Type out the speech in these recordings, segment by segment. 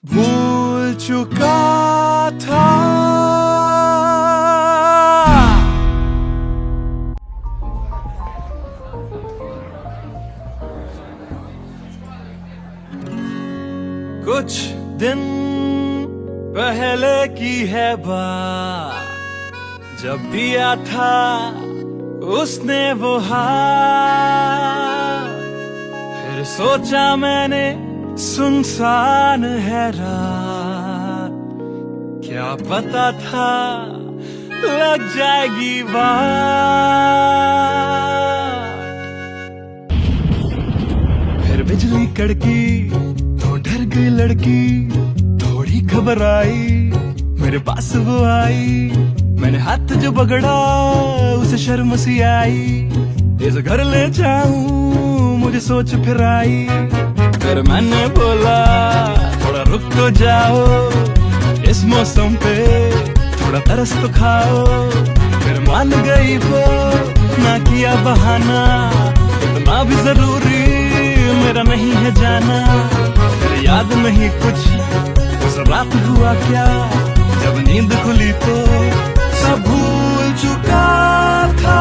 भूल चुका था। कुछ दिन पहले की है बात, जब दिया था उसने वो हाथ। फिर सोचा मैंने सुनसान है रात, क्या पता था लग जाएगी बात। फिर बिजली कड़की तो डर गई लड़की, थोड़ी घबराई मेरे पास वो आई। मैंने हाथ जो पकड़ा उसे शर्म सी आई, इस घर ले जाऊं मुझे सोच फिर आई। फिर मैंने बोला थोड़ा रुक तो जाओ, इस मौसम पे थोड़ा तरस तो खाओ। फिर मान गई वो, ना किया बहाना, इतना भी जरूरी मेरा नहीं है जाना। फिर याद नहीं कुछ उस रात हुआ क्या, जब नींद खुली तो सब भूल चुका था।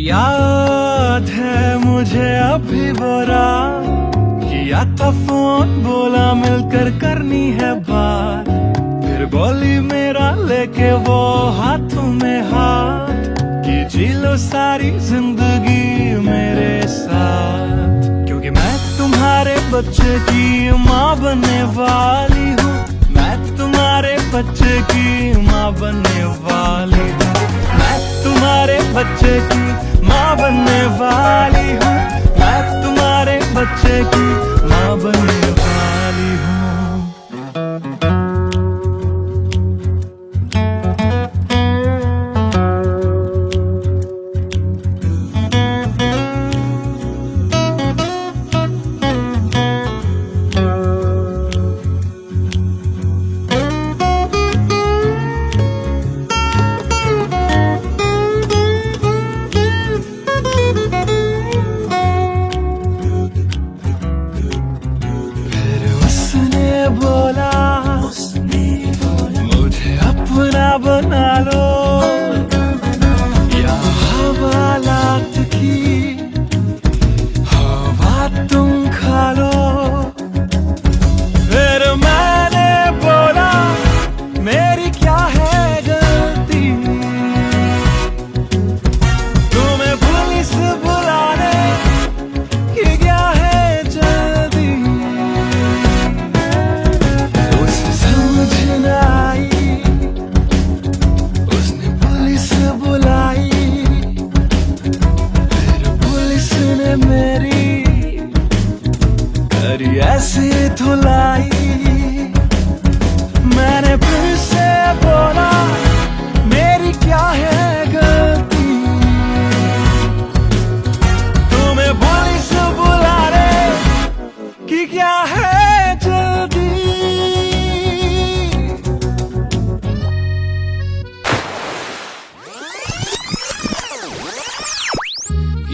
याद है मुझे अभी वो रात, किया था फोन बोला मिलकर करनी है बात। फिर बोली मेरा लेके वो हाथों में हाथ, कि जी लो सारी जिंदगी मेरे साथ। क्योंकि मैं तुम्हारे बच्चे की माँ बनने वाली हूँ, मैं तुम्हारे बच्चे की माँ बनने वाली हूँ, मैं तुम्हारे बच्चे की माँ बनने वाली हूँ, मैं तुम्हारे बच्चे की माँ बनने वाली हूँ। मुझे अपना बना लो, या हवालात की हवा तुम खा लो। फिर मैंने बोला मेरी क्या है गलती, तुम्हें पुलिस बुलाने की क्या है जल्दी। उसे समझ न आई, उसने पुलिस बुलाई, फिर पुलिस ने मेरी करी ऐसी धुलाई। मैंने फिर से बोला मेरी क्या है गलती, तुम्हें पुलिस बुलाने की क्या है जल्दी।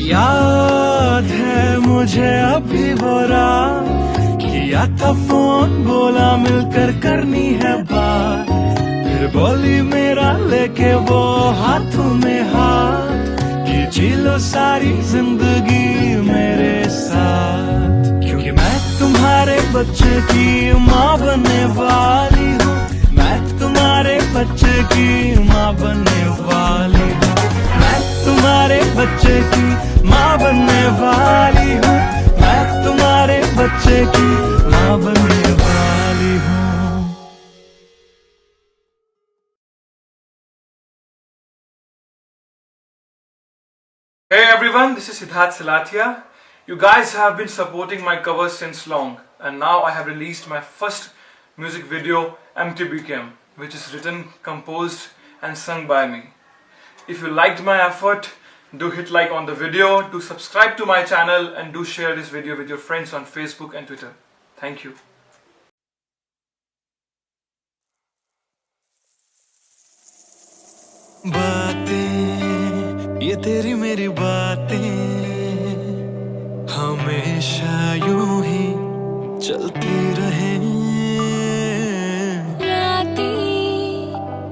याद है मुझे अभी वो रात, किया था फोन बोला मिलकर करनी है बात। फिर बोली मेरा लेके वो हाथों में हाथ, कि जी लो सारी जिंदगी मेरे साथ। क्योंकि मैं तुम्हारे बच्चे की माँ बनने वाली हूँ, मैं तुम्हारे बच्चे की माँ बनने वाली हूँ, मैं तुम्हारे बच्चे की माँ बनने वाली हूँ, मैं तुम्हारे बच्चे की माँ बनने वाली हूँ। Hey everyone, this is Siddharth Salatia. You guys have been supporting my covers since long, and now I have released my first music video, Empty Became, which is written, composed and sung by me. If you liked my effort, do hit like on the video, do subscribe to my channel, and do share this video with your friends on Facebook and Twitter. Thank you. बातें ये तेरी मेरी बातें हमें हमेशा यूं ही चलती रहे। रातें,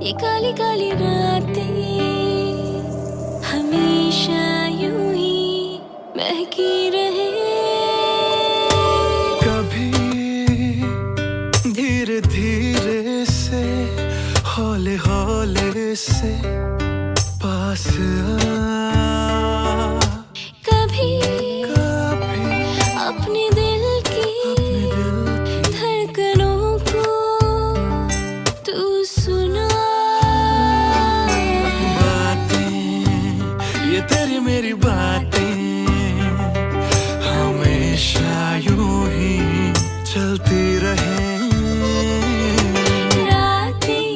ये काली काली रातें हमेशा यूं ही महकी रहे। कभी धीरे धीरे से, हौले हौले से पास आ। कभी कभी अपने दिल की धड़कनों को तू सुना। बातें, ये तेरी मेरी बातें हमेशा यूं ही चलती रहे। रातें,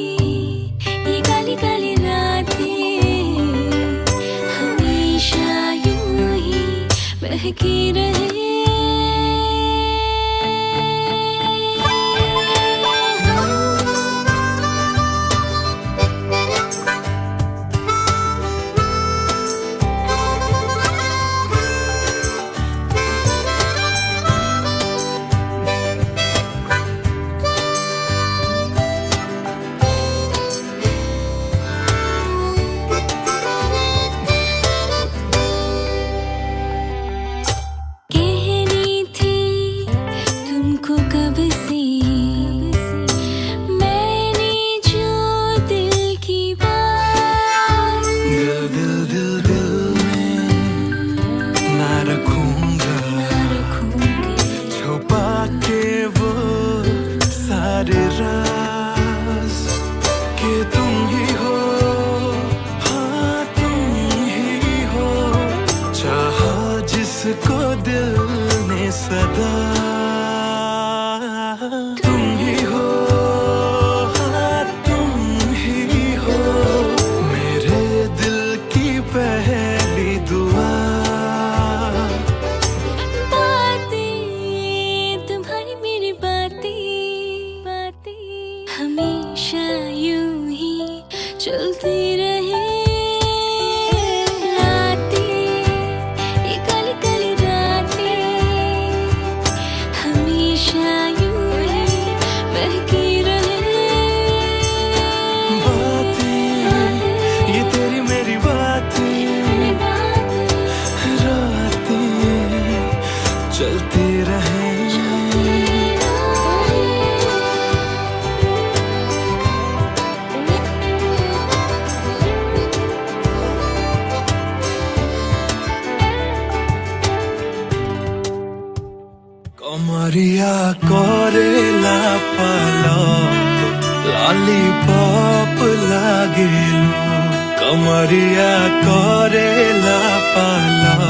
ये काली काली रातें हमेशा यूं ही महकी रहे। कहनी थी तुमको कब से मैंने जो दिल की बात। दिल दिल दिल दिल में ना रखूंगा, छुपा के वो सारे राज कि तुम ही हो, हाँ तुम ही हो, चाहा जिसको दिल ने सदा। तुम ही हो, हाँ तुम ही हो, मेरे दिल की पहली दुआ। बातें, तुम्हारी मेरी बातें हमेशा यूं ही चलती रहे। रातें, ये काली काली रातें हमेशा यूं ही महकी रहे। बातें, ये तेरी मेरी बातें रातें चलती रहे। कमरिया करेला पालक लॉलीपॉप लागेलू। कमरिया करेला पालक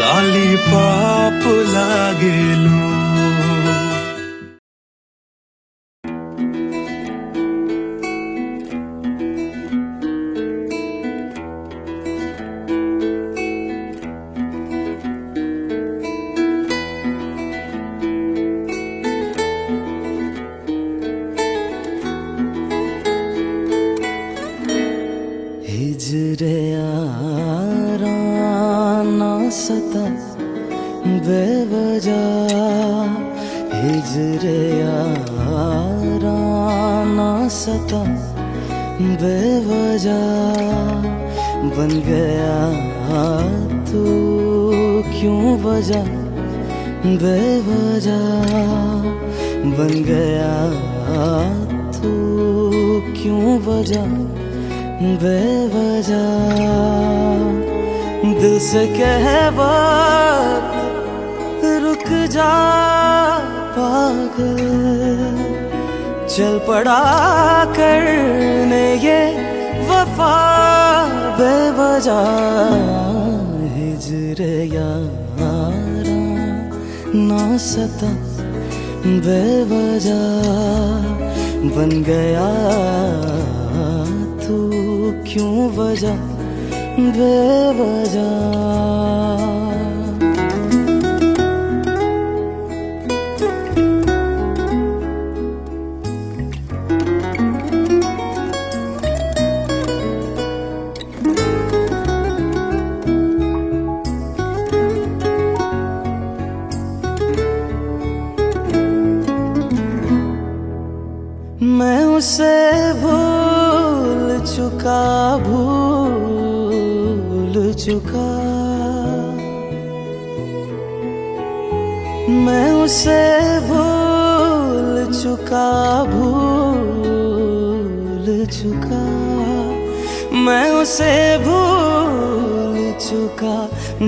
लॉलीपॉप लागेलू। हिजरे याराना सता बेवजह, हिजरे याराना सता बेवजह, बन गया तू क्यों वजह, बेवजह बन गया तू क्यों वजह, बेवजह दिल से कह वक्त रुक जा पागल, चल पड़ा करने ये वफा बेवजह, हिजरे यारा ना सता बेवजह, बन गया तू क्यों वजह, बेवजह। का भूल चुका, मैं उसे भूल चुका, भूल चुका, मैं उसे भूल चुका,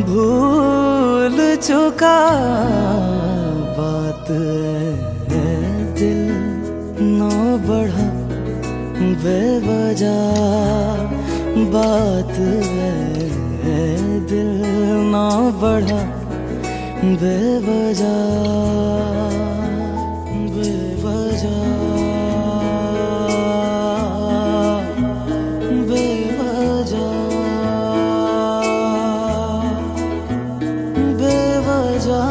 भूल चुका। बात है दिल ना बढ़ा बेवजह, बात है दिल ना बढ़ा बेवजह, बेवजह, बेवजह, बेवजह,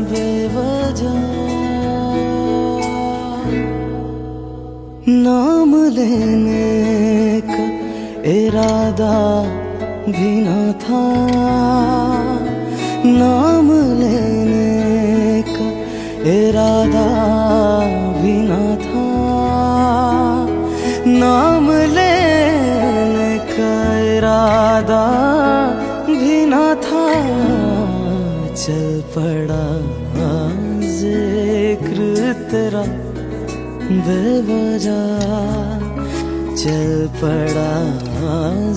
बेवजह। नाम लेने का इरादा भी न था, नाम लेने का इरादा भी न था, नाम लेने का इरादा भी न था। चल पड़ा जिक्र तेरा बेवजह, चल पड़ा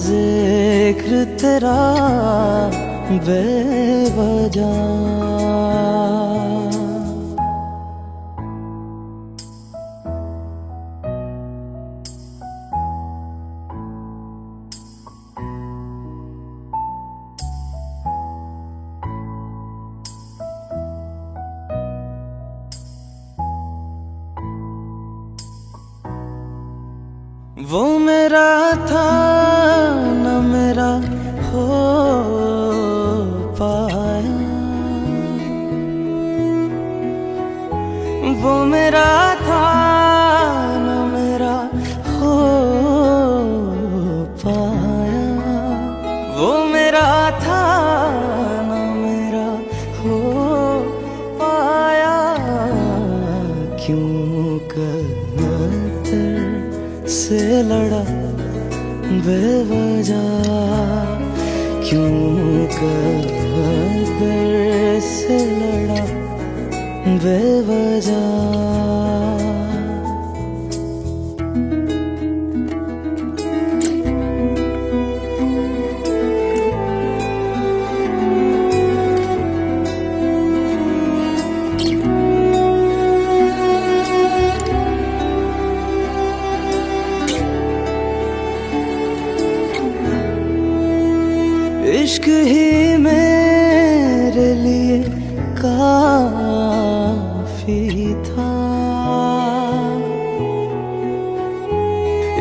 जिक्र तेरा बेवजह। वो मेरा था न मेरा हो पाया, वो मेरा था न मेरा हो पाया, वो मेरा था न मेरा हो पाया। क्यों से लड़ा बेवजह, क्यों कदर से लड़ा बेवजह। इश्क ही मेरे लिए काफी था,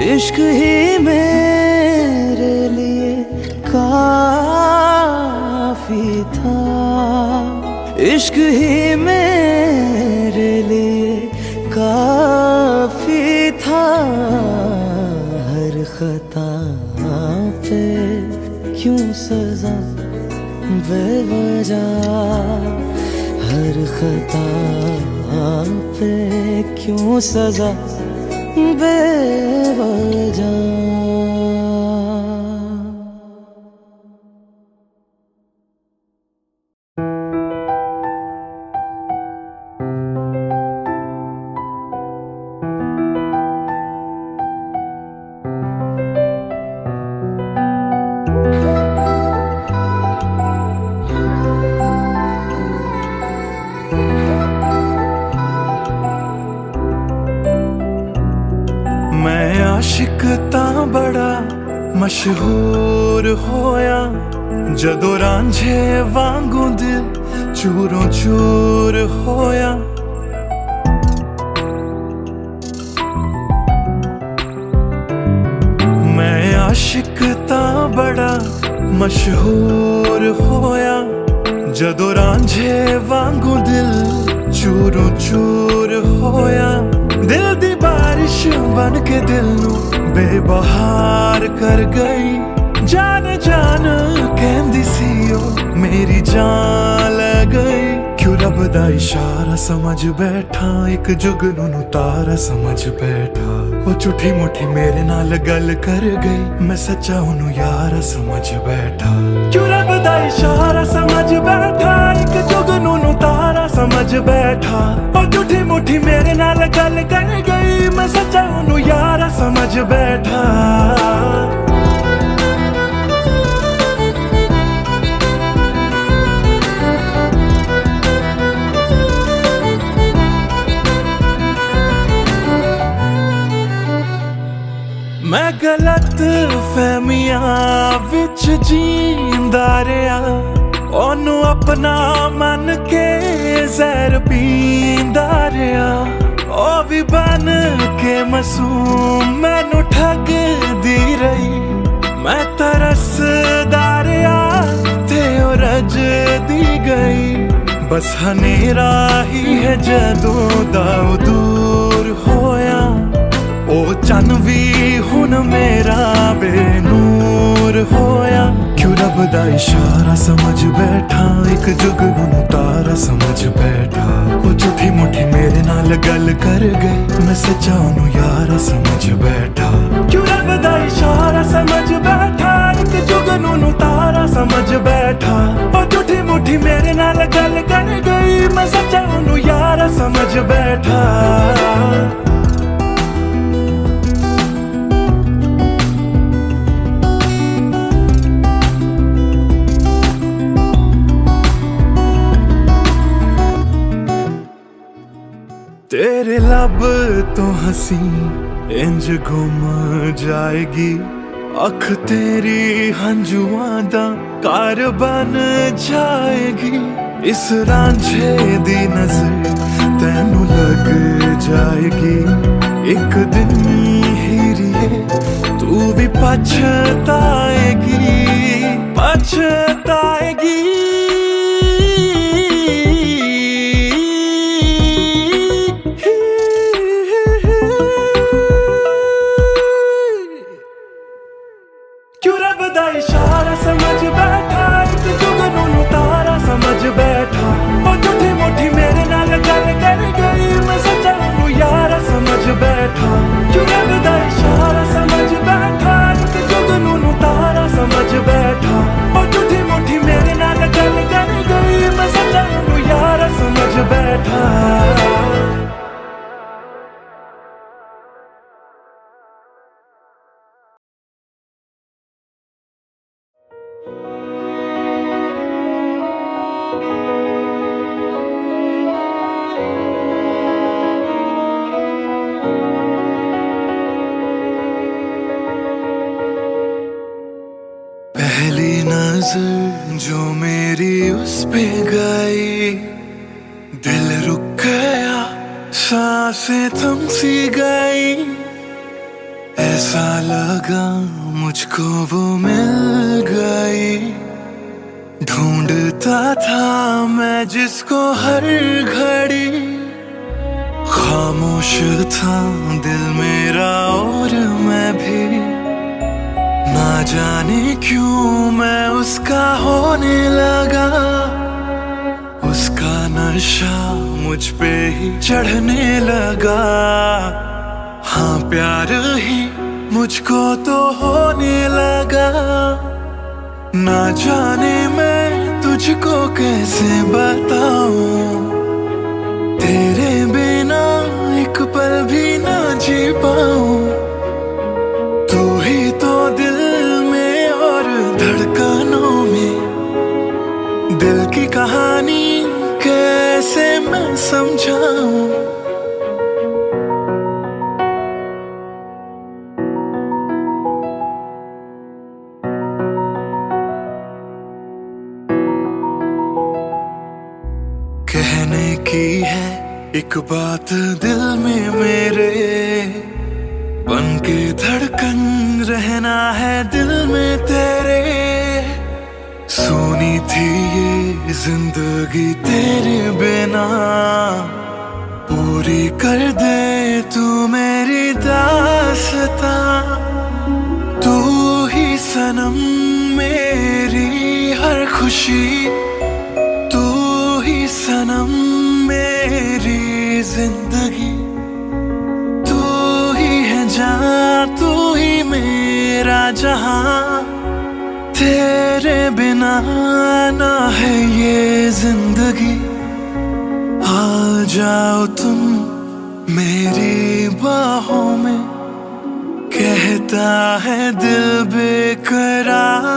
इश्क ही मेरे लिए काफी था, इश्क ही मेरे लिए काफी था। हर खता पे क्यों सजा बेवजह, हर खता पे क्यों सजा बेवजह। मैं आशिक तां बड़ा मशहूर होया, जदों रांझे वांगू दिल चूरों चूर होया। मैं आशिक तां बड़ा मशहूर होया, जदों रांझे वांगू दिल चूरों चूर होया। दिल दी बारिश बन के दिल नू बेबहार कर गई, जान जान कहंदी सी ओ मेरी जान ले गई। क्यों रब रब दा इशारा समझ बैठा, एक जुगनू नू तारा समझ बैठा। वो झूठी मुठी मेरे नाल गल कर गई, मैं सच्चा ओनू यारा समझ बैठा। क्यों रब दा इशारा समझ बैठा, एक जुगनू नू तारा समझ बैठा। वो झूठी मुठी मेरे नाल गल कर गई, मैं सच्चा ओनू यारा समझ बैठा। मैं गलत फहमियां विच जींदा रहा, ओनू अपना मन के जहर पींदा रहा। ओ भी बन के मासूम मैनू ठगदी रही, मैं तरसदा रहा ते ओ रजदी गई। बस हनेरा ही है जदों दा दूर होया, ओ चन भी हुन मेरा बेनूर होया। क्यों रब दा इशारा समझ बैठा, एक जुगनू नू तारा समझ बैठा। ओ झूठी मुठी मेरे नाल गल कर गई, मैं सच्चा ओनू यारा समझ बैठा। क्यों रब दा इशारा समझ बैठा, एक जुगनू नू तारा समझ बैठा। ओ झूठी मुठी मेरे नाल गल कर गई, मैं सच्चा ओनू यारा समझ बैठा। तेरे लब तो हंसी इंज गुम जाएगी, अख तेरी हंजुआं दा कार बन जाएगी। इस रांझे दी नजर तैनू लग जाएगी, एक दिन हीरिए तू भी पछताएगी, पछताएगी। इशारा समझ बैठा, एक जुगनू नू तारा समझ बैठा। ओ झूठी मुठी मेरे नाल गल कर गई, मैं सच्चा ओनू यारा समझ बैठा। क्यों रब दा इशारा समझ बैठा, एक जुगनू नू तारा समझ बैठा। ओ झूठी मुठी मेरे नाल गल कर गई, मैं सच्चा ओनू यारा समझ बैठा। पहली नजर जो मेरी उस पे गई, दिल रुक गया, सांसें थम सी गई। ऐसा लगा मुझको वो मिल गई, ढूंढता था मैं जिसको हर घड़ी। खामोश था दिल मेरा और मैं भी, ना जाने क्यों मैं उसका होने लगा। उसका नशा मुझ पे ही चढ़ने लगा, हाँ प्यार ही मुझको तो होने लगा। ना जाने मैं तुझको कैसे बताऊं, तेरे बिना एक पल भी ना जी पाऊं। तू ही तो दिल में और धड़कनों में, दिल की कहानी कैसे मैं समझाऊं। कहने की है एक बात दिल में मेरे, बन के धड़कन रहना है दिल में तेरे। सोनी थी ये जिंदगी तेरे बिना, पूरी कर दे तू मेरी दास्तां। तू ही सनम मेरी हर खुशी, तू ही सनम जिंदगी, तू ही है जान, तू ही मेरा जहां, तेरे बिना ना है ये जिंदगी। आ जाओ तुम मेरी बाहों में, कहता है दिल बेकरार।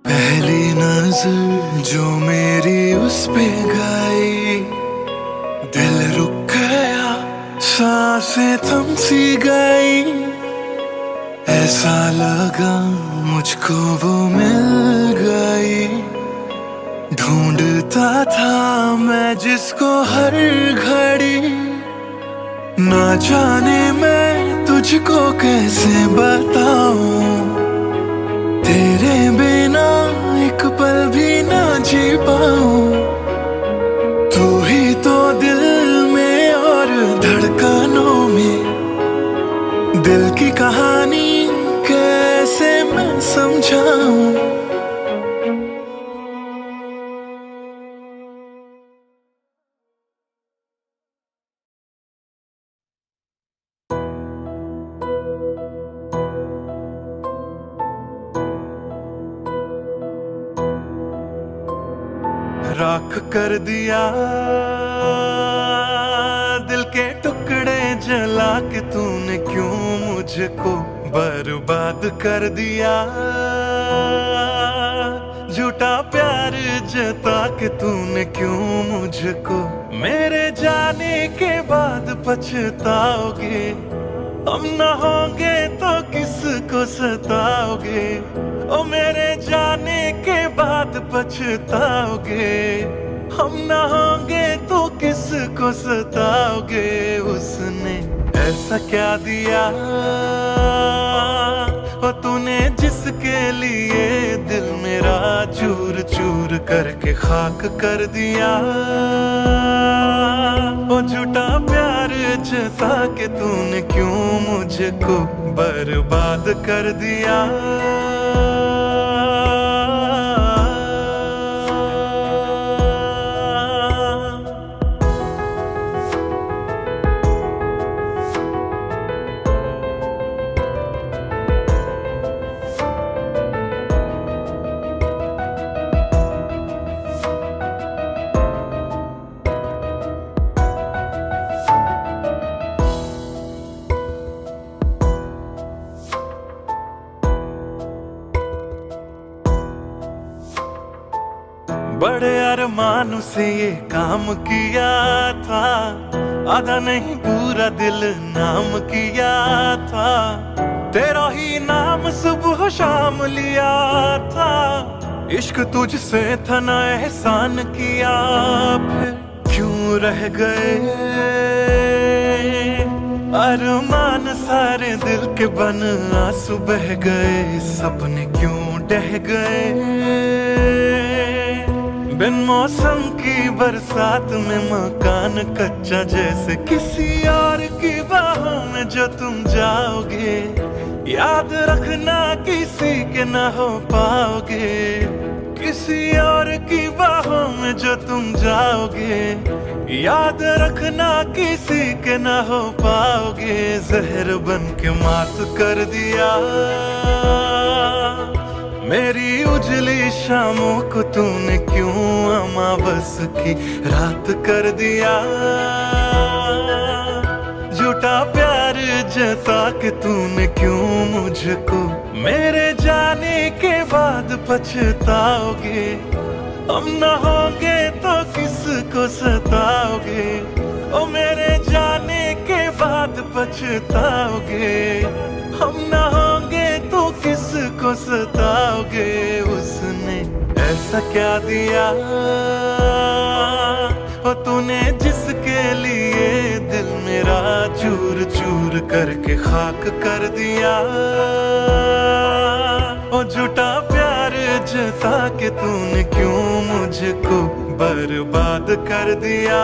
पहली नजर जो मेरी उस पे गई, दिल रुक गया, सांसें थम सी गई। ऐसा लगा मुझको वो मिल गई, ढूंढता था मैं जिसको हर घड़ी। ना जाने मैं तुझको कैसे बताऊं, तेरे बिना एक पल भी ना जी पाऊं। तू ही तो दिल में और धड़कनों में, दिल की कहानी कैसे मैं समझाऊं। राख कर दिया दिल के टुकड़े जला के तूने, क्यों मुझको बर्बाद कर दिया। झूठा प्यार जता के तूने, क्यों मुझको, मेरे जाने के बाद पछताओगे। हम न होंगे तो किसको सताओगे, ओ मेरे जाने के बाद पछताओगे। हम न होंगे तो किसको सताओगे। उसने ऐसा क्या दिया ओ तूने, जिसके लिए दिल मेरा चूर चूर करके खाक कर दिया। ओ झूठा प्यार जता के तूने, क्यों मुझको बर्बाद कर दिया। बड़े अरमानों से ये काम किया था, आधा नहीं पूरा दिल नाम किया था। तेरा ही नाम सुबह शाम लिया था, इश्क तुझसे था ना एहसान किया। फिर क्यों रह गए अरमान सारे दिल के बन, आंसू बह गए, सपने क्यों ढह गए। बिन मौसम की बरसात में मकान कच्चा, जैसे किसी और की बाहों में जो तुम जाओगे। याद रखना किसी के ना हो पाओगे, किसी और की बाहों में जो तुम जाओगे। याद रखना किसी के ना हो पाओगे। जहर बन के मात कर दिया मेरी उजली शामों को तूने, क्यों अमावस की रात कर दिया। झूठा प्यार जता के तूने, क्यों मुझको, मेरे जाने के बाद पछताओगे। हम न होंगे तो किसको सताओगे, ओ मेरे जाने के बाद पछताओगे। हम न होंगे तो किसको सताओगे। उसने ऐसा क्या दिया ओ तूने, जिसके लिए दिल मेरा चूर चूर करके खाक कर दिया। ओ झूठा प्यार जता के तूने, क्यों मुझको बर्बाद कर दिया।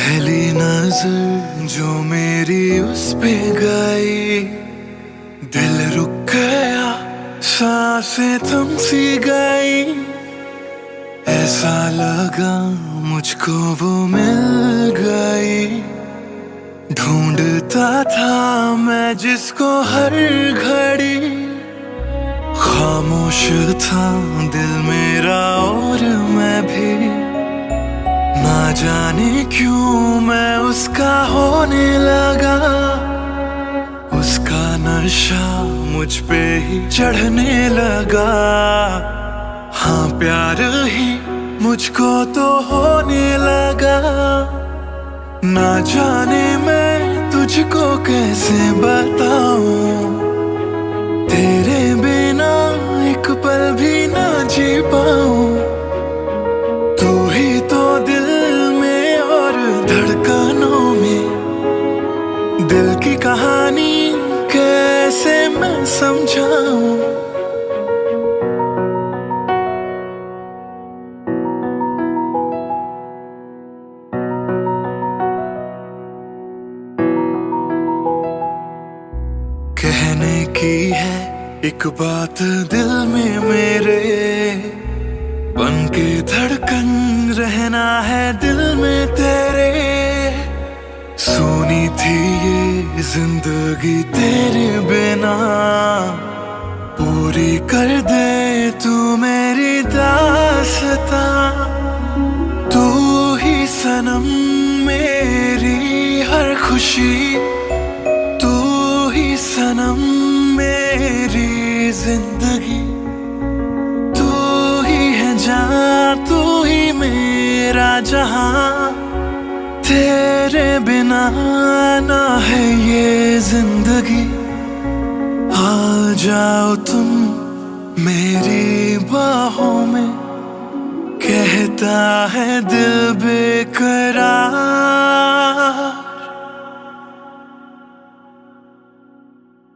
पहली नजर जो मेरी उस पे गई, दिल रुक गया, सांसें थम सी गई। ऐसा लगा मुझको वो मिल गई, ढूंढता था मैं जिसको हर घड़ी। खामोश था दिल मेरा और मैं भी, ना जाने क्यों मैं उसका होने लगा। उसका नशा मुझ पे ही चढ़ने लगा। हाँ प्यार ही मुझको तो होने लगा। ना जाने मैं तुझको कैसे बताऊं, तेरे बिना एक पल भी ना जी पाऊं। तू ही तो दिल में और धड़कनों में, दिल की कहानी कैसे मैं समझाऊं। कहने की है एक बात दिल में मेरे, बन के धड़कन रहना है दिल में तेरे। सुनी थी ये जिंदगी तेरे बिना, पूरी कर दे तू मेरी दास्तां। तू ही सनम मेरी हर खुशी, तू ही सनम मेरी जिंदगी। तू ही है जान, तू ही मेरा जहां। तेरे बिना ना है ये जिंदगी। आ जाओ तुम मेरी बाहों में, कहता है दिल बेकरार।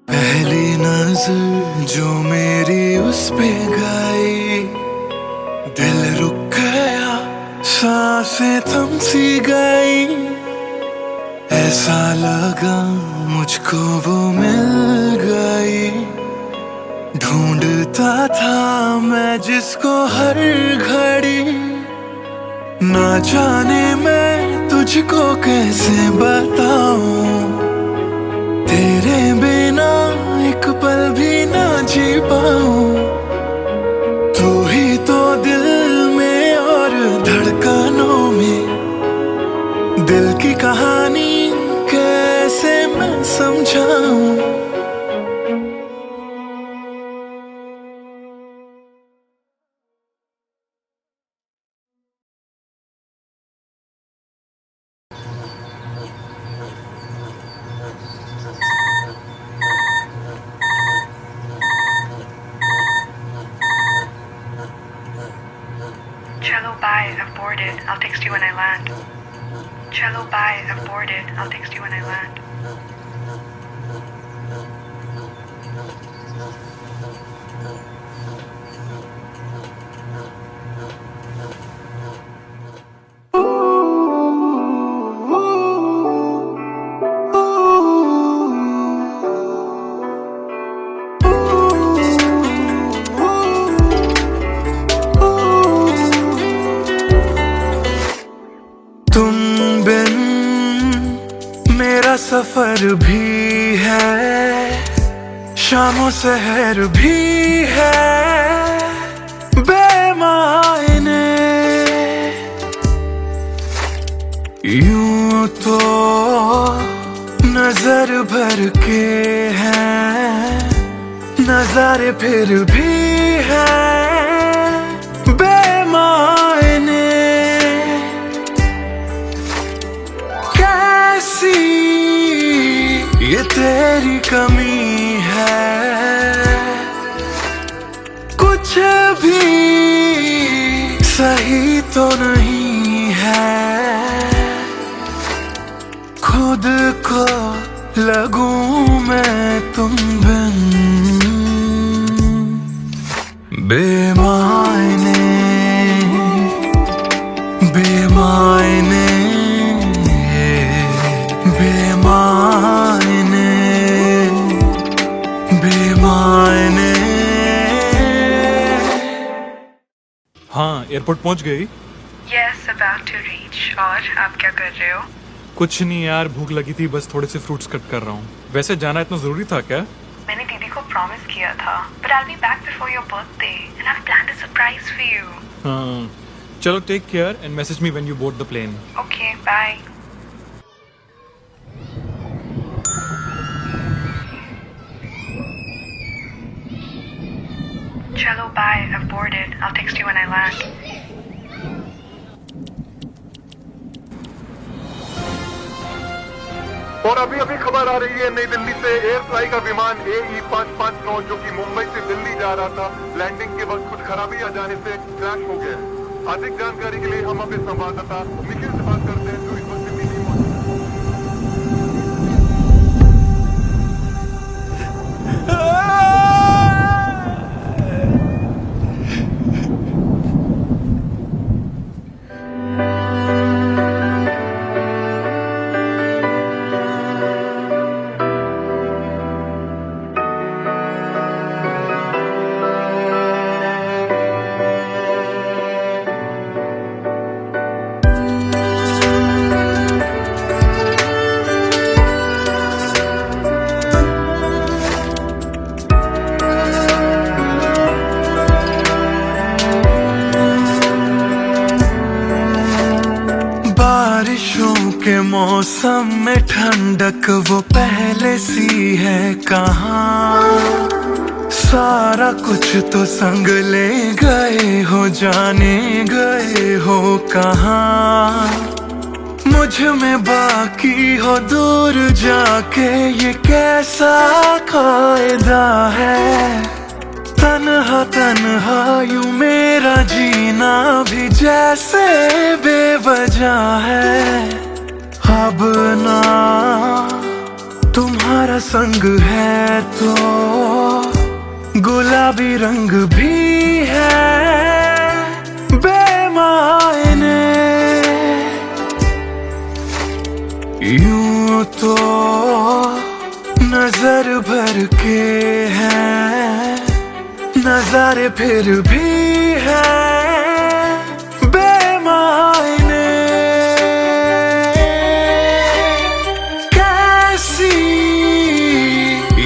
पहली नजर जो मेरी उस पे गई, दिल रुक गया, सांसें थम सी गई। ऐसा लगा मुझको वो मिल गई, ढूंढता था मैं जिसको हर घड़ी। ना जाने मैं तुझको कैसे बताऊं, तेरे बिना एक पल भी ना जी पाऊं। तू ही तो दिल में और धड़कनों में, दिल की कहानी कैसे मैं समझाऊं। Cello, bye, I've boarded. I'll text you when I land. Cello, bye, I've boarded. I'll text you when I land. तुम बिन मेरा सफर भी है, शामों सहर भी है बेमायने। यूं तो नजर भर के हैं, नजारे फिर भी हैं बेमायने। कैसी ये तेरी कमी है, कुछ भी सही तो नहीं है। खुद को लगूं मैं तुम बिन बेमायने, बेमायने एयरपोर्ट पहुंच गई? Yes, about to reach. और आप क्या कर रहे हो? कुछ नहीं यार, भूख लगी थी, बस थोड़े से फ्रूट्स कट कर रहा हूँ। वैसे जाना इतना जरूरी था क्या? मैंने दीदी को प्रॉमिस किया था, but I'll be back before your birthday and I've planned a surprise for you. हाँ, चलो take care and message me when you board the plane. Okay, bye. Chalo, bye. I've boarded. I'll text you when I land. और अभी अभी खबर आ रही है नई दिल्ली से एयर फ्लाई का विमान AE 559 जो कि मुंबई से दिल्ली जा रहा था, लैंडिंग के वक्त कुछ खराबी आ जाने से क्रैश हो गया है। अधिक जानकारी के लिए हम अपने संवाददाता निखिल से बात करते हैं जो इस वक्त दिल्ली में मौजूद है। बारिशों के मौसम में ठंडक वो पहले सी है कहाँ। सारा कुछ तो संग ले गए हो, जाने गए हो कहाँ। मुझ में बाकी हो दूर जाके, ये कैसा कायदा है। तन्हा तन्हा यूं मेरा जीना भी जैसे बेवजह है। अब ना तुम्हारा संग है तो गुलाबी रंग भी है बेमायने। यूं तो नजर भर के हैं नजारे, फिर भी है बेमायने। कैसी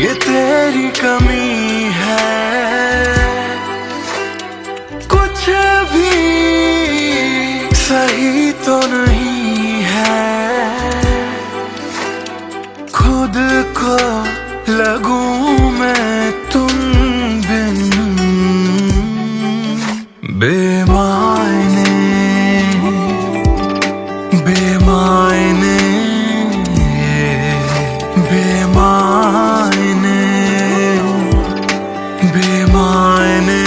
ये तेरी कमी है, कुछ भी सही तो नहीं है। खुद को लगूं मैं तुम बिन बेमायने बेमायने बेमायने बेमायने।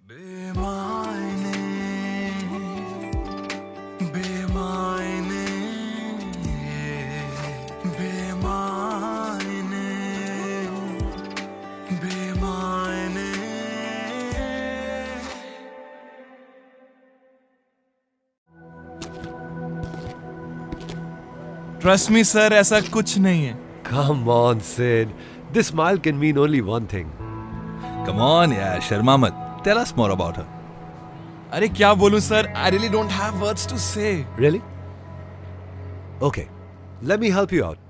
बेमायने बेमायने बेमायने बेमायने। ट्रस्ट मी सर, ऐसा कुछ नहीं है। Come on, Sid. This smile can mean only one thing. Come on, yeah, Sharma मत. Tell us more about her. अरे क्या बोलूं sir, I really don't have words to say. Really? Okay, let me help you out.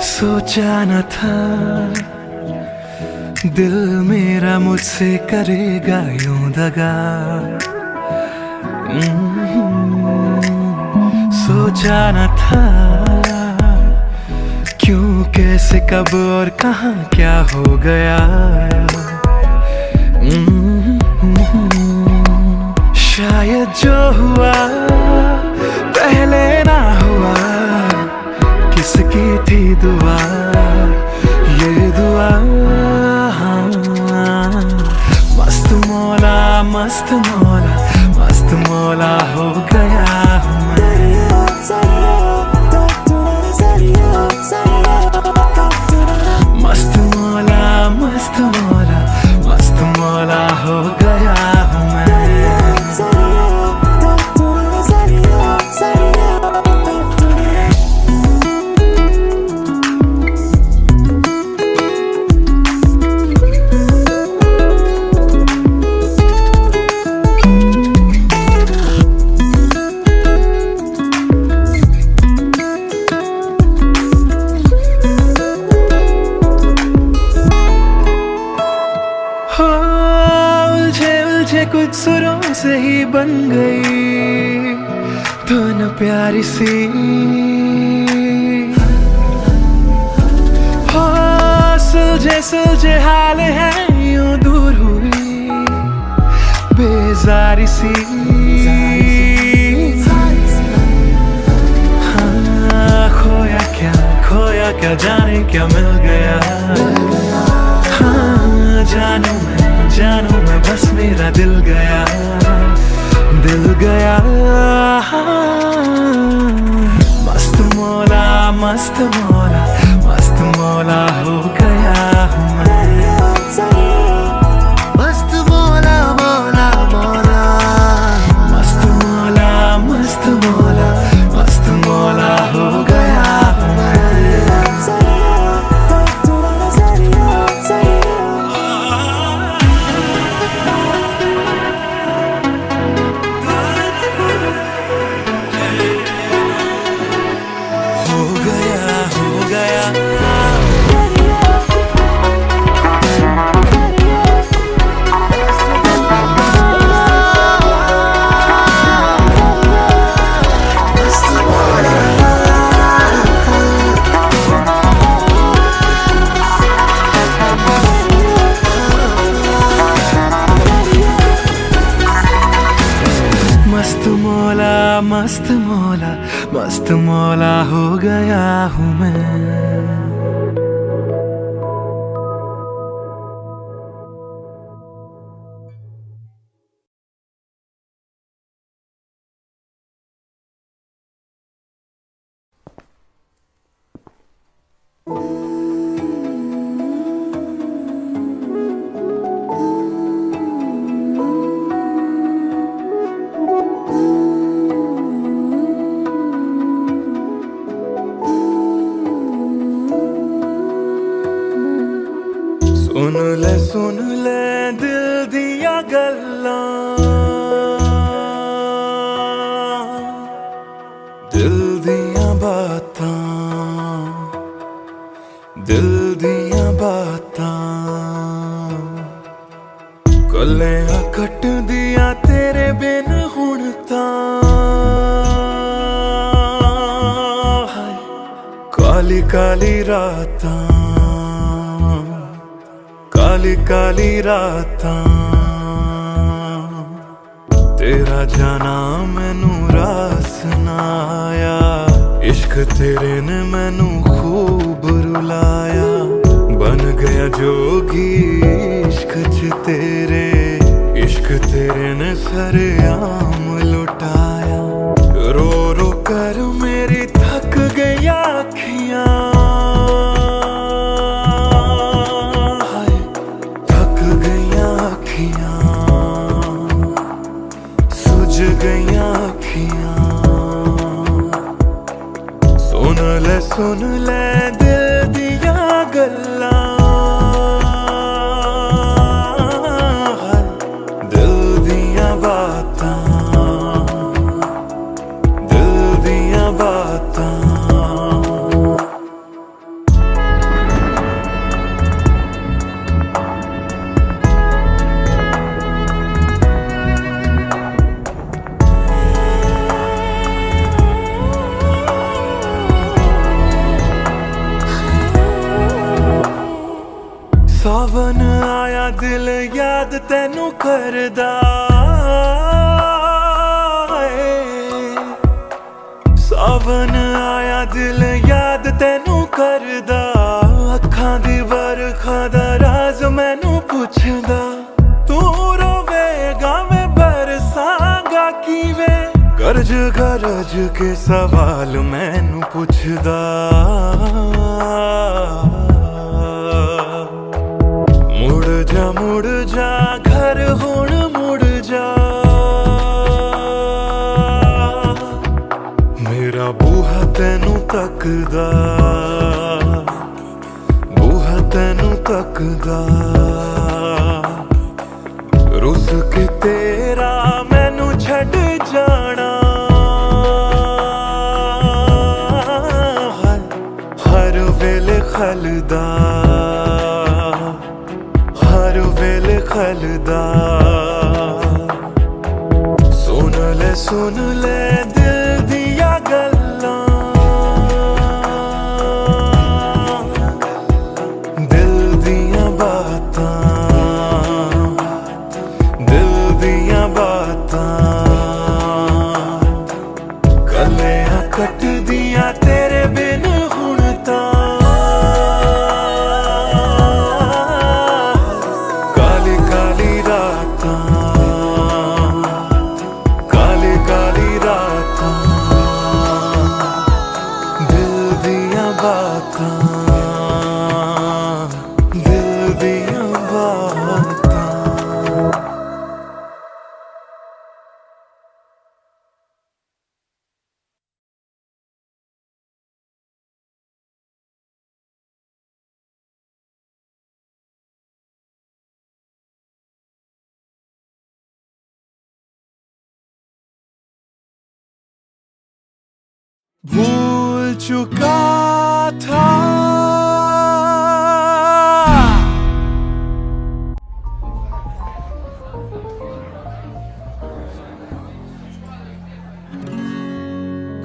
सोचा न था दिल मेरा मुझसे करेगा यूं दगा। सोचा न था क्यों, कैसे, कब और कहाँ क्या हो गया। शायद जो हुआ पहले ना हुआ, किसकी थी दुआ ये दुआ। मस्त मौला मस्त मौला मस्त मौला हो गया हूँ मैं। कुछ सुरों से ही बन गई धुन प्यारी सी। हो सुलझे सुलझे हाल है यूं दूर हुई बेजारी सी। हाँ खोया क्या जाने क्या मिल गया। हाँ जानू मैं बस मेरा दिल गया मस्त मौला मस्त मौला हो गया हूँ मैं। मस्त मौला मौला मौला मस्त मौला हो गया हूँ मैं। हो गया मस्त मौला हो गया हूँ मैं। सुन ले दिल दिया गल्लां, दिल दिया बातां, दिल दिया बातां। कलियां कट दिया तेरे बिन हुण तां, काली काली रातां, काली काली रातां। तेरा जाना मैनू रास ना आया, इश्क तेरे ने मैनू खूब रुलाया। बन गया जोगी इश्क च तेरे, इश्क तेरे ने सरेआम लुटाया। रो रो कर मेरी थक गई अखियां, सुन ले दिल दिया गल्लां, दिल दिया बातां, दिल दिया बातां। सावन आया दिल याद तैनू करदा है। सावन आया दिल याद तैनू करदा, अखां दी बरखा दा राज मैनू पुछदा। तू रोवेगा मैं बरसांगा किवें, गरज गरज के सवाल मैनू पुछदा। मुड़ जा घर हुण मुड़ जा, मेरा बूहा तैनू तकदा, बूहा तैनू तकदा। रुस के तेरा मैनू छड़ जाना, हर वेले खलदा, हर वेले खलदा। सुन ले दिल दिया गल्ला, दिल दिया बातां, दिल दिया बातां, गलियां कट दिया तेरे बिन हुण तां, काली काली रातां, काली काली रातां, दिल दिया बातां, दिल दिया बातां। भूल चुका था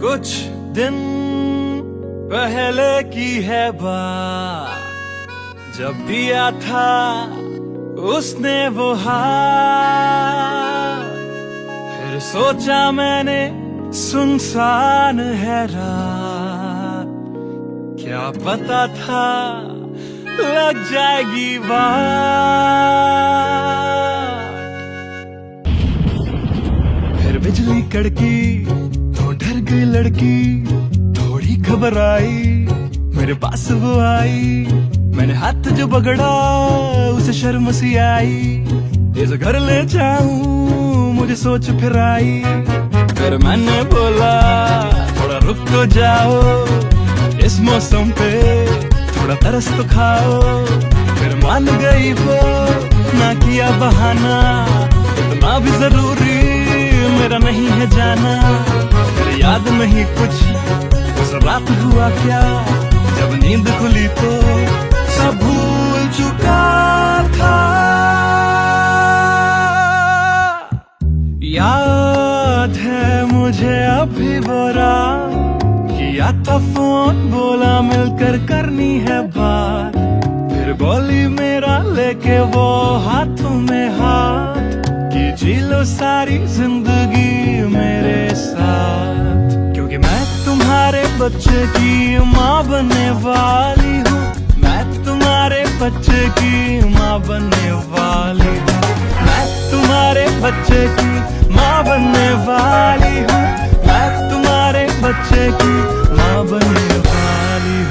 कुछ दिन पहले की है बात, जब दिया था उसने वो हाथ, फिर सोचा मैंने सुनसान है रात, क्या पता था लग जाएगी बात। फिर बिजली कड़की तो डर गई लड़की, थोड़ी घबराई मेरे पास वो आई, मैंने हाथ जो पकड़ा उसे शर्म सी आई, इस घर ले जाऊं मुझे सोच फिर आई, फिर मैंने बोला थोड़ा रुक तो जाओ, इस मौसम पे थोड़ा तरस तो खाओ, फिर मान गई वो ना किया बहाना, इतना भी जरूरी मेरा नहीं है जाना, फिर याद नहीं कुछ उस रात हुआ क्या, जब नींद खुली तो सब भूल चुका था। याद है मुझे अभी वो रात, किया था फोन बोला मिलकर करनी है बात, फिर बोली मेरा लेके वो हाथों में हाथ, कि जी लो सारी जिंदगी मेरे साथ, क्योंकि मैं तुम्हारे बच्चे की माँ बनने वाली हूँ, मैं तुम्हारे बच्चे की माँ बनने वाली हूँ, मैं तुम्हारे बच्चे की माँ बनने वाली हूँ, मैं तुम्हारे बच्चे की माँ बनने वाली हूँ।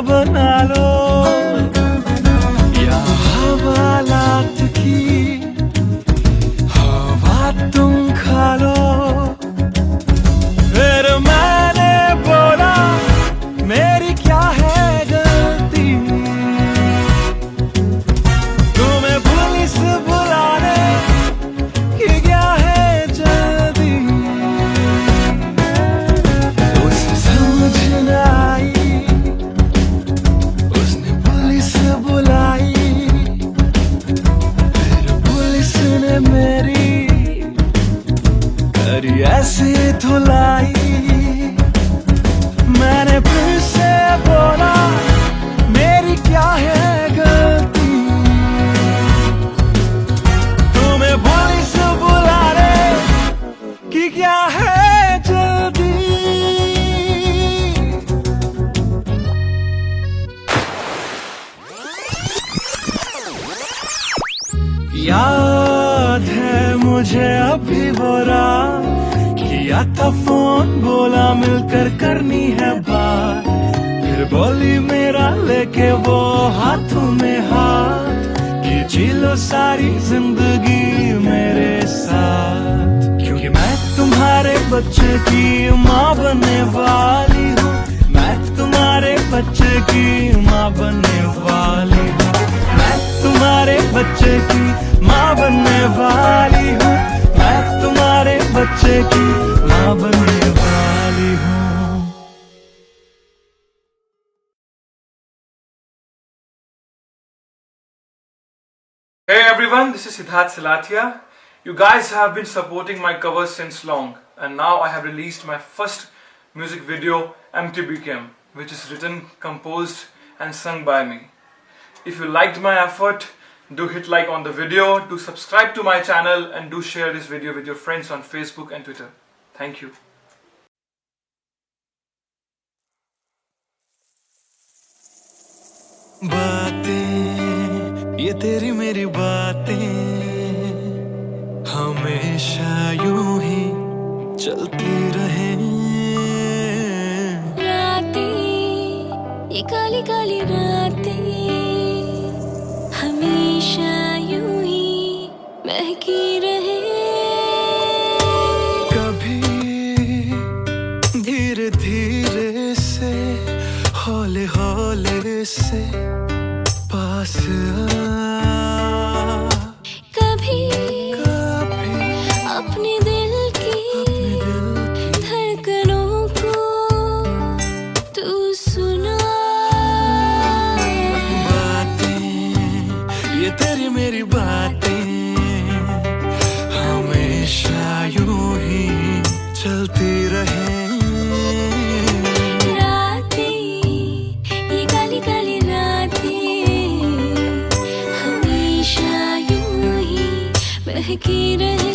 बना लो या हवालात की हवा तुम खा लो, फिर मैंने बोला मेरी क्या है गलती, तुम्हें पुलिस बुलाने की क्या है जल्दी, उसे समझ न आई बुलाई, फिर पुलिस ने मेरी करी ऐसी धुलाई, मैंने फिर से बोला मेरी क्या है गलती, तुम्हें पुलिस बुलाने की क्या है जल्दी। याद है मुझे अभी वो रात, किया था फोन बोला मिलकर करनी है बात, फिर बोली मेरा लेके वो हाथों में हाथ, कि जी लो सारी जिंदगी मेरे साथ, क्योंकि मैं तुम्हारे बच्चे की माँ बनने वाली हूँ। मैं तुम्हारे बच्चे की माँ बनने वाली हूँ। मैं तुम्हारे बच्चे की माँ बनने वाली हूँ। मैं तुम्हारे बच्चे की माँ बनने वाली हूँ। Hey everyone, this is Siddharth Salathia. You guys have been supporting my covers since long, and now I have released my first music video, MTBKM, which is written, composed and sung by me. If you liked my effort, do hit like on the video, do subscribe to my channel, and do share this video with your friends on Facebook and Twitter. Thank you. बातें, ये तेरी मेरी बातें हमेशा यूं ही चलती रहे। रातें, ये काली काली रातें हमेशा यूं ही महकी रहे। कभी धीरे धीरे से, हौले हौले से पास आ, कभी कभी अपने दिल की धड़कनों को तू सुना। बातें, ये तेरी मेरी बातें हमेशा यूं ही चलती रहे। रातें, ये काली काली रातें हमेशा यूं ही महकी रहे।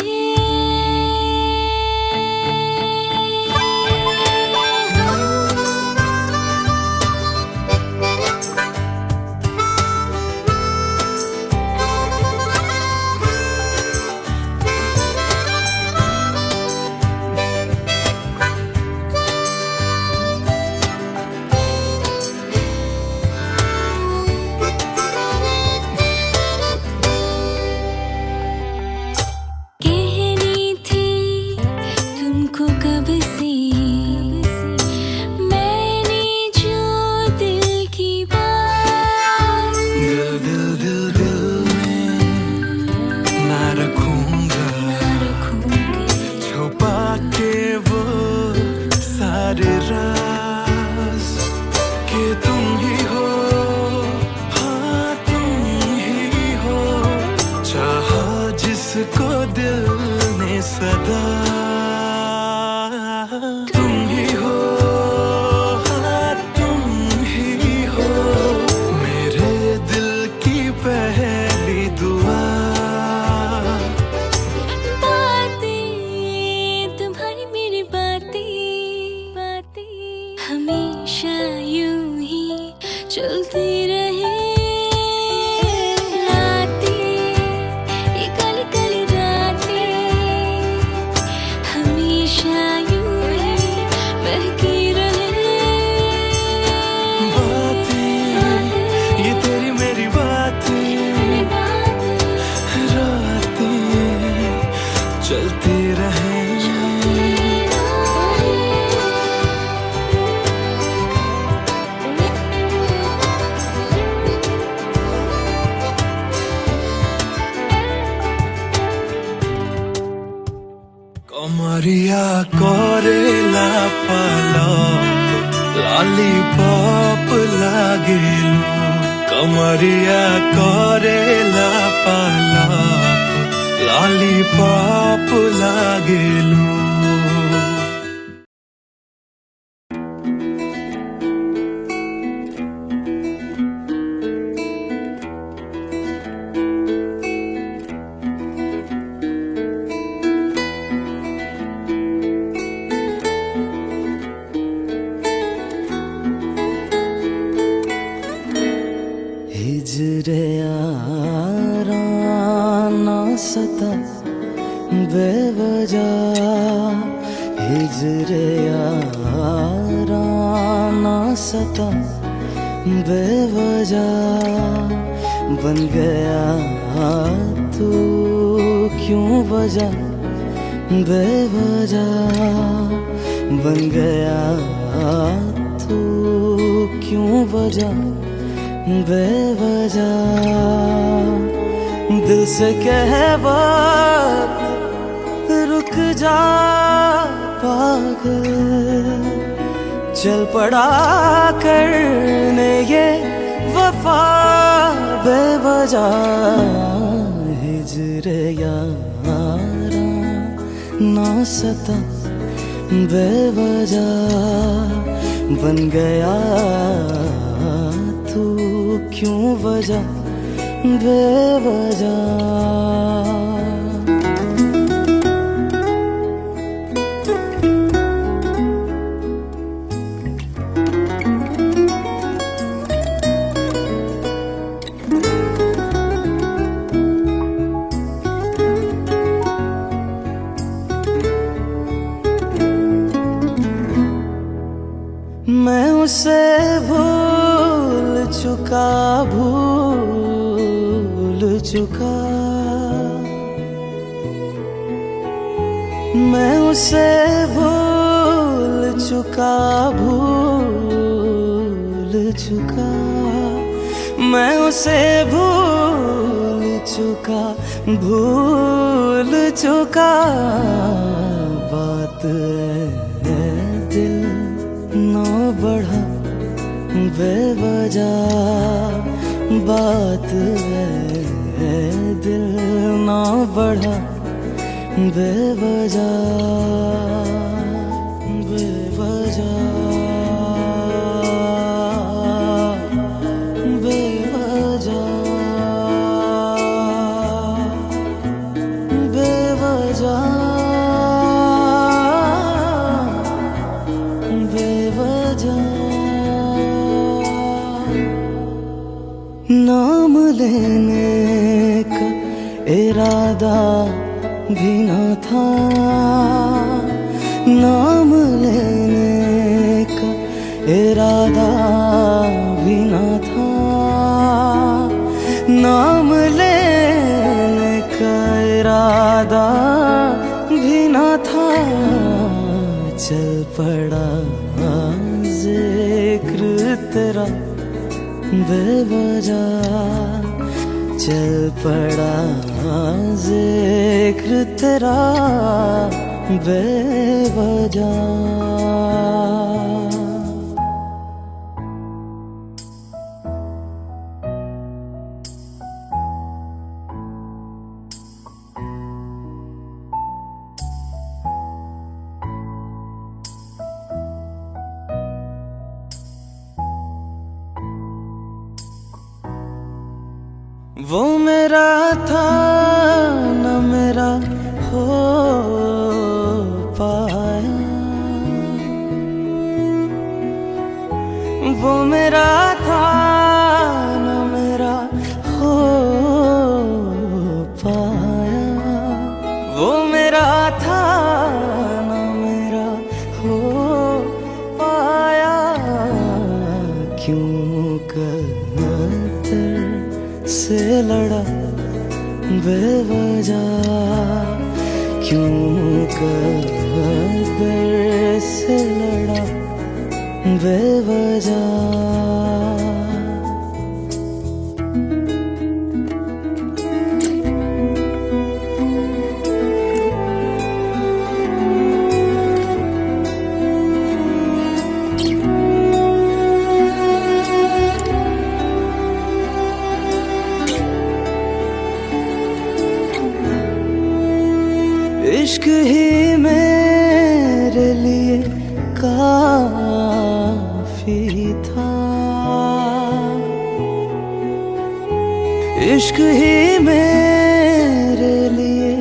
कहनी थी तुमको कब से मैंने जो दिल की बात। दिल दिल दिल दिल में ना रखूंगा, छुपा के वो सारे राज कि तुम ही हो, हाँ तुम ही हो, चाहा जिसको दिल ने सदा। तुम ही हो, हाँ तुम ही हो, मेरे दिल की पहली दुआ। बातें, तुम्हारी मेरी बातें हमेशा यूं ही चलती रहे। रातें, ये काली काली रातें हमेशा यूं ही महकी रहे। बातें, ये तेरी मेरी बातें रातें चलती रहे। कमरिया कोरेला पालप लॉलीपॉप लागेलू। कमरिया कोरेला पालप लॉलीपॉप लागेलू। हिजरे याराना सता बेवजह, हिजरे याराना सता बेवजह, बन गया तू क्यों वजह बेवजह बन गया तू क्यों वजह बेवजह दिल से कह वक्त रुक जा पागल चल पड़ा करने ये वफा बेवजह हिजर यारा ना सता बेवजह बन गया तू क्यों वजह बेवजह मैं उसे भूल चुका मैं उसे भूल चुका मैं उसे भूल चुका बात है दिल ना बढ़ा बेवजह बात है दिल ना बढ़ा बेवजह बेवजह बेवजह बेवजह नाम लेने का इरादा भी न था नाम लेने का इरादा भी न था नाम लेने का इरादा भी न था चल पड़ा जिक्र तेरा बेवजह चल पड़ा जिक्र तेरा बेवजह वो मेरा था न मेरा हो पाया वो मेरा था न मेरा हो पाया वो मेरा था न मेरा हो पाया क्यों से लड़ा बेवजह क्यों कदर से लड़ा बेवजह इश्क ही मेरे लिए काफी था इश्क ही मेरे लिए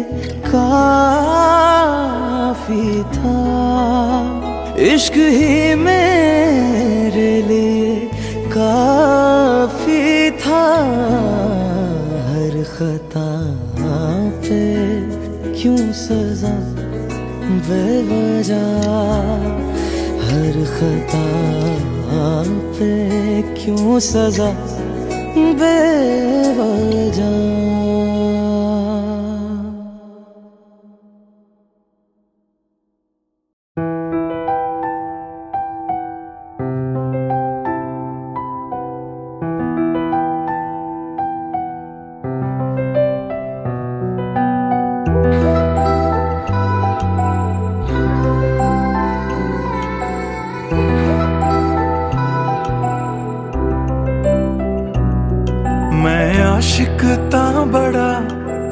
काफी था इश्क ही मेरे लिए काफी था हर खता पे क्यों सजा बेवजह हर खता पे क्यों सजा बेवजह। मैं आशिक तां बड़ा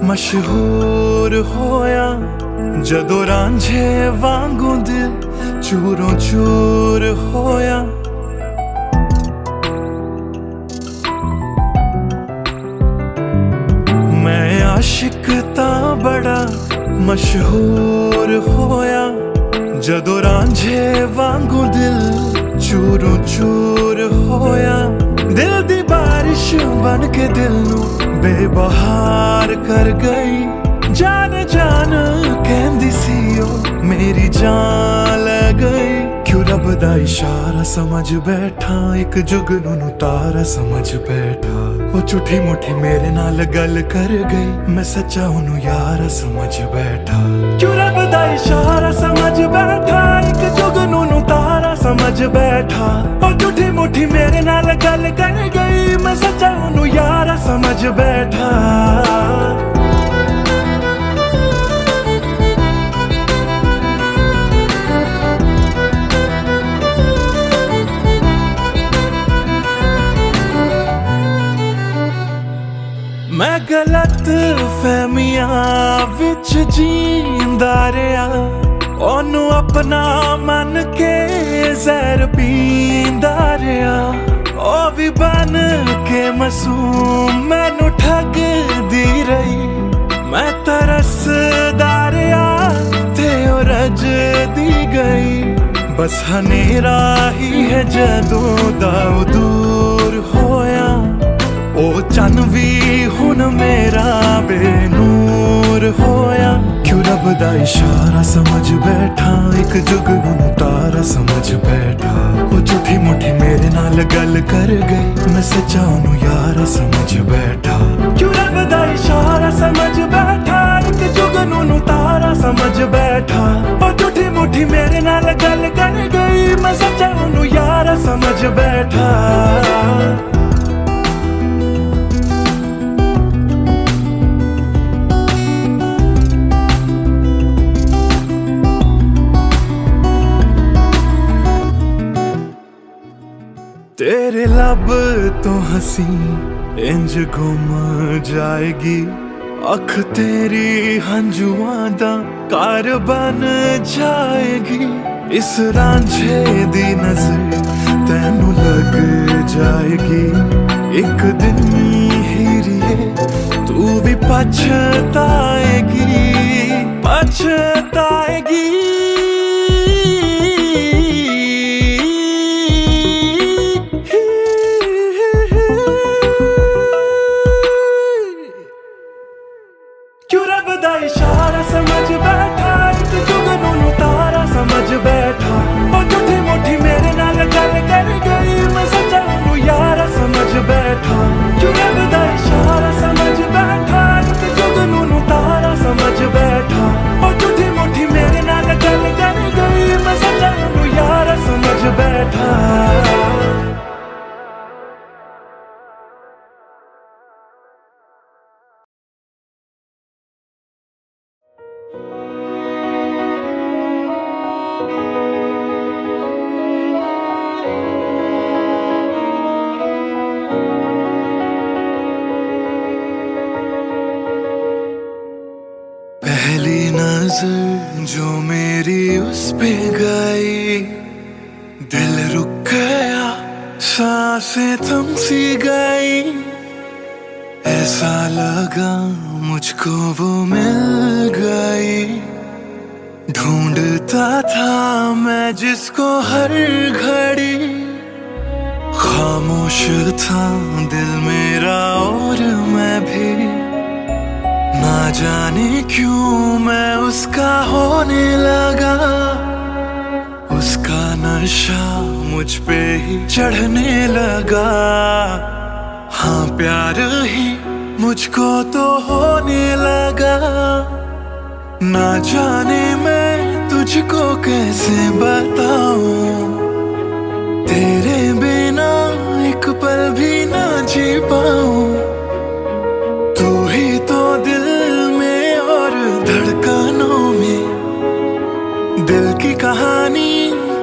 मशहूर होया, जदों रांझे वांगू दिल चूरों चूर होया। मैं आशिक तां बड़ा मशहूर होया, जदों रांझे वांगू दिल चूरों चूर होया। दिल दी बारिश बन के दिल नू बेबहार कर गई। जान जान कहंदी सी ओ मेरी जान ले गई। क्यों रब दा इशारा समझ बैठा, एक जुगनू तारा समझ बैठा। वो झूठी मुठी मेरे नाल गल कर गई, मैं सच्चा ओनू यार समझ बैठा। क्यों रब दा इशारा समझ बैठा, एक जुगनू तारा समझ बैठा। वो झूठी मुठी मेरे नाल गल कर गई, मैं सच्चा ओनू यार समझ बैठा। मैं गलत फहमियां विच जींदा रहा, ओनू अपना मन के जहर पींदा रहा। ओ भी बन के मासूम मैनू ठगदी रही। मैं तरसदा रहा ते ओ रजदी गई। बस हनेरा ही है जदों दा ओ दूर होया। ओ चन भी हुन मेरा बेनूर होया। क्यों रब दा इशारा समझ बैठा, एक जुगनू तारा समझ बैठा। ओ झूठी मुठी मेरे नाल गल कर गई, मैं सच्चा ओनू यार समझ बैठा। क्यों रब दा इशारा समझ बैठा, एक जुगनू तारा समझ बैठा। ओ झूठी मुठी मेरे नाल गल कर गई, मैं सच्चा ओनू यार समझ बैठा। तेरे लब तो हंसी इंज गुम जाएगी। अख तेरी हंजुआं दा घर बन जाएगी। इस रांझे दी नजर तैनू लग जाएगी। एक दिन हीरिए तू भी पछताएगी, पछताएगी। क्यों रब दा इशारा समझ बैठा, एक जुगनू तारा समझ बैठा। ओ झूठी मुठी मेरे नाल गल कर गई, मैं सच्चा ओनू यार समझ बैठा। क्यों रब दा इशारा समझ बैठा, एक जुगनू तारा समझ बैठा। ओ झूठी मुठी मेरे नाल गल कर गई, मैं सच्चा ओनू यार समझ बैठा। पहली नजर जो मेरी उस पे गई, दिल रुक गया, सांसें थम सी गई। ऐसा लगा मुझको वो मिल गई। ढूंढता था मैं जिसको हर घड़ी। खामोश था दिल मेरा और मैं भी। ना जाने क्यों मैं उसका होने लगा। उसका नशा मुझ पे ही चढ़ने लगा। हाँ प्यार ही मुझको तो होने लगा, ना जाने मैं तुझको कैसे बताऊं, तेरे बिना एक पल भी ना जी पाऊं। तू ही तो दिल में और धड़कनों में, दिल की कहानी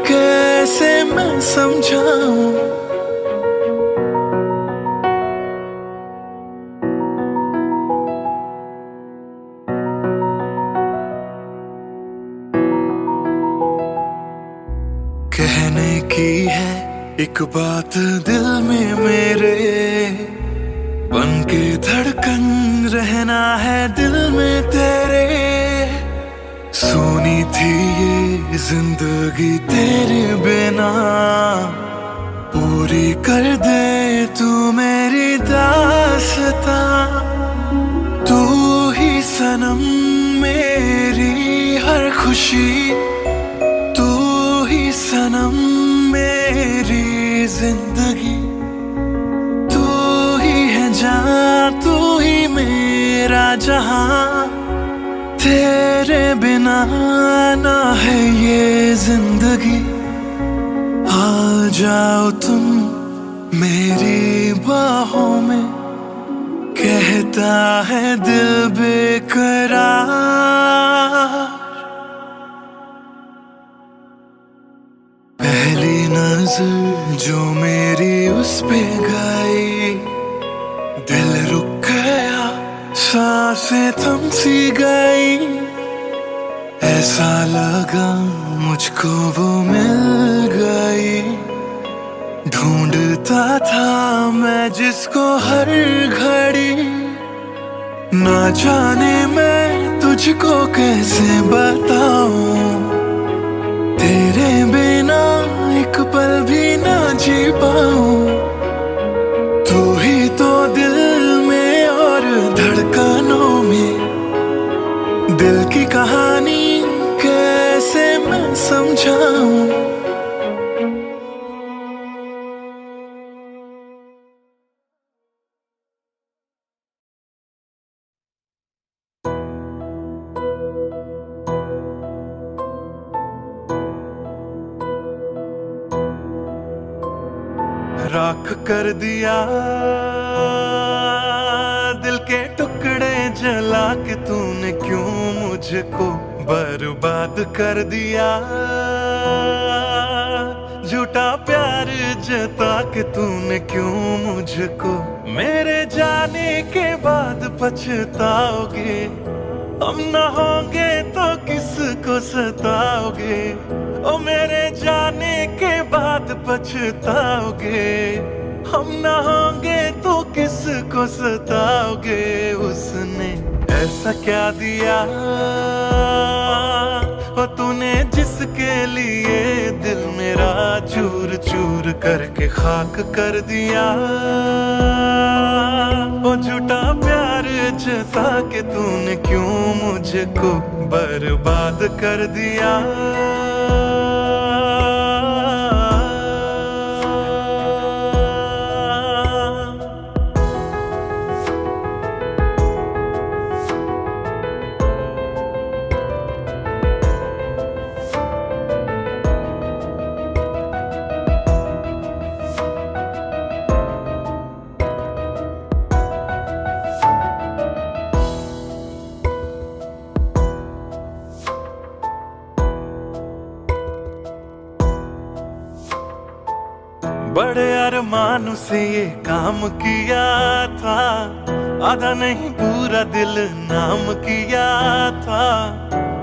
कैसे मैं समझाऊं। कहने की है एक बात दिल में मेरे, बन के धड़कन रहना है दिल में तेरे। सुनी थी ये जिंदगी तेरे बिना, पूरी कर दे तू मेरी दास्तां। तू ही सनम मेरी हर खुशी, तू ही सनम मेरी जिंदगी, तू ही है जान, तू ही मेरा जहां। तेरे बिना ना है ये जिंदगी। आ जाओ तुम मेरी बाहों में, कहता है दिल बेकरार। पहली नजर जो मेरी उस पे गई, दिल रुक गया, सांसें थम सी गई। ऐसा लगा मुझको वो मिल गई, ढूंढता था मैं जिसको हर घड़ी। ना जाने मैं तुझको कैसे बताऊं, तेरे बिना एक पल भी ना जी पाऊं। तू ही तो दिल में और धड़कनों में, दिल की कहानी कैसे मैं समझाऊं। राख कर दिया दिल के टुकड़े जला के तूने, क्यों मुझको बर्बाद कर दिया। झूठा प्यार जता के तूने, क्यों मुझको मेरे जाने के बाद पछताओगे। हम न होंगे तो किसको सताओगे, ओ मेरे जाने के बाद पछताओगे। हम न होंगे तो किसको सताओगे। उसने ऐसा क्या दिया ओ तूने, जिसके लिए दिल मेरा चूर चूर करके खाक कर दिया। ओ झूठा प्यार जता के तूने, क्यों मुझको बर्बाद कर दिया। बड़े अरमान से ये काम किया था, आधा नहीं पूरा दिल नाम किया था।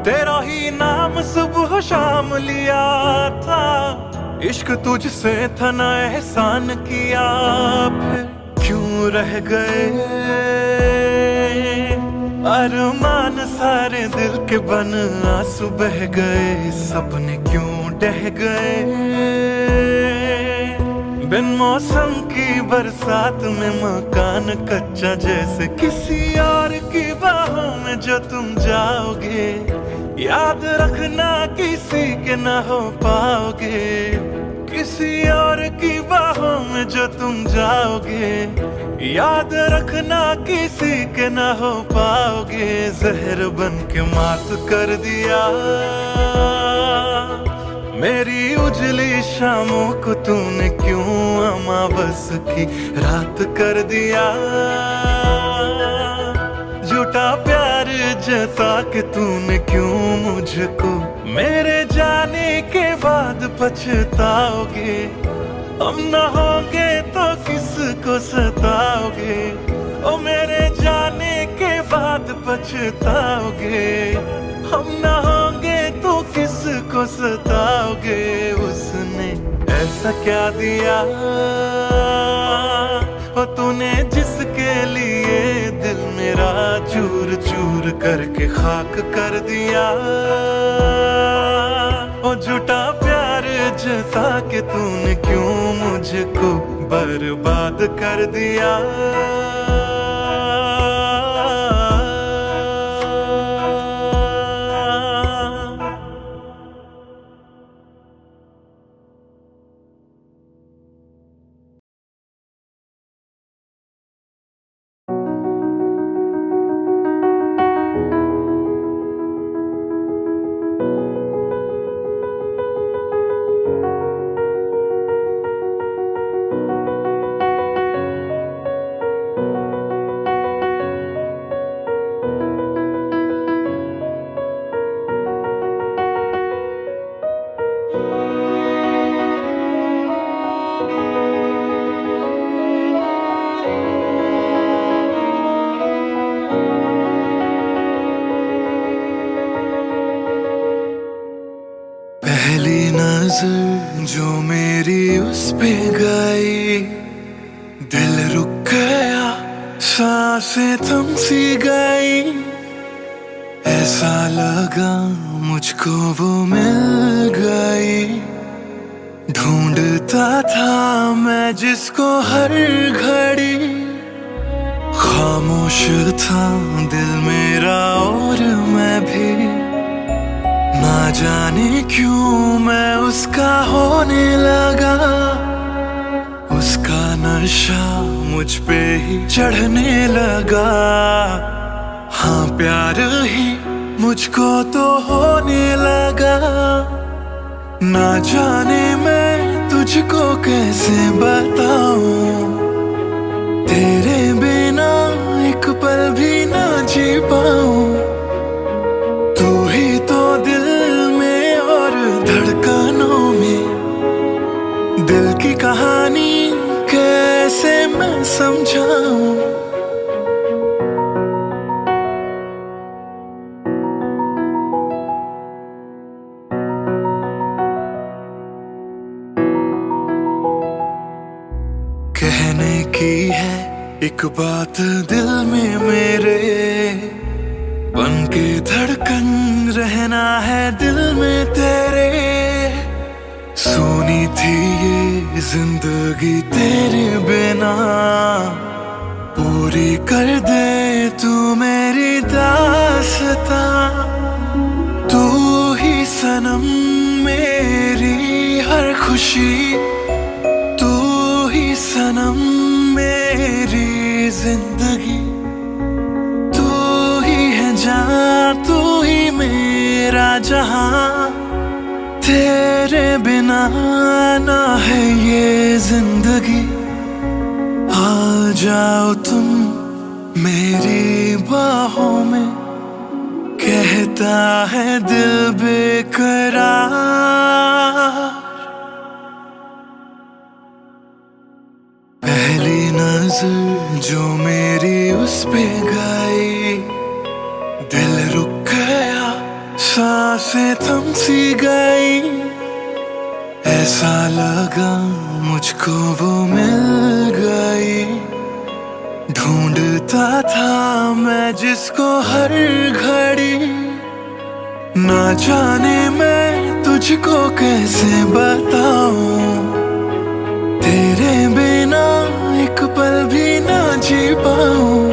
तेरा ही नाम सुबह शाम लिया था, इश्क तुझसे था ना एहसान किया। फिर क्यों रह गए अरमान सारे दिल के बन, आंसू बह गए, सपने क्यों ढह गए। बिन मौसम की बरसात में मकान कच्चा, जैसे किसी और की बाहों में जो तुम जाओगे। याद रखना किसी के ना हो पाओगे, किसी और की बाहों में जो तुम जाओगे, याद रखना किसी के ना हो पाओगे। जहर बन के मात कर दिया मेरी उजली शामों को तूने, क्यों अमावस की रात कर दिया। झूठा प्यार जता के तूने क्यों मुझको, मेरे जाने के बाद पछताओगे। हम न होंगे तो किसको सताओगे, ओ मेरे जाने के बाद पछताओगे। हम न होंगे तो किसको सताओगे। उसने ऐसा क्या दिया ओ तूने, जिसके लिए दिल मेरा चूर चूर करके खाक कर दिया। ओ झूठा प्यार जता के तूने क्यों मुझको बर्बाद कर दिया। पहली नजर जो मेरी उस पे गई, दिल रुक गया, सांसें थम सी गई। ऐसा लगा मुझको वो मिल गई, ढूंढता था मैं जिसको हर घड़ी। खामोश था दिल मेरा और मैं भी, ना जाने क्यों मैं उसका होने लगा। उसका नशा मुझ पे ही चढ़ने लगा। हाँ प्यार ही मुझको तो होने लगा। ना जाने मैं तुझको कैसे बताऊं, तेरे बिना एक पल भी ना जी पाऊं। तू ही तो दिल में और धड़कनों में, दिल की कहानी कैसे मैं समझाऊं। कहने की है एक बात दिल में मेरे, बन के धड़कन रहना है दिल में तेरे। सोनी थी ये जिंदगी तेरे बिना, पूरी कर दे तू मेरी दास्तां। तू ही सनम मेरी हर खुशी, तू ही सनम मेरी जिंदगी। तू ही है जहां, तू ही मेरा जहां। तेरे बिना ना है ये जिंदगी। आ जाओ तुम मेरी बाहों में, कहता है दिल बेकरार। पहली नजर जो मेरी उस पे गई, दिल रुक गया, सांसें थम सी गई। ऐसा लगा मुझको वो मिल गई, ढूंढता था मैं जिसको हर घड़ी। ना जाने मैं तुझको कैसे बताऊं, तेरे बिना एक पल भी ना जी पाऊं।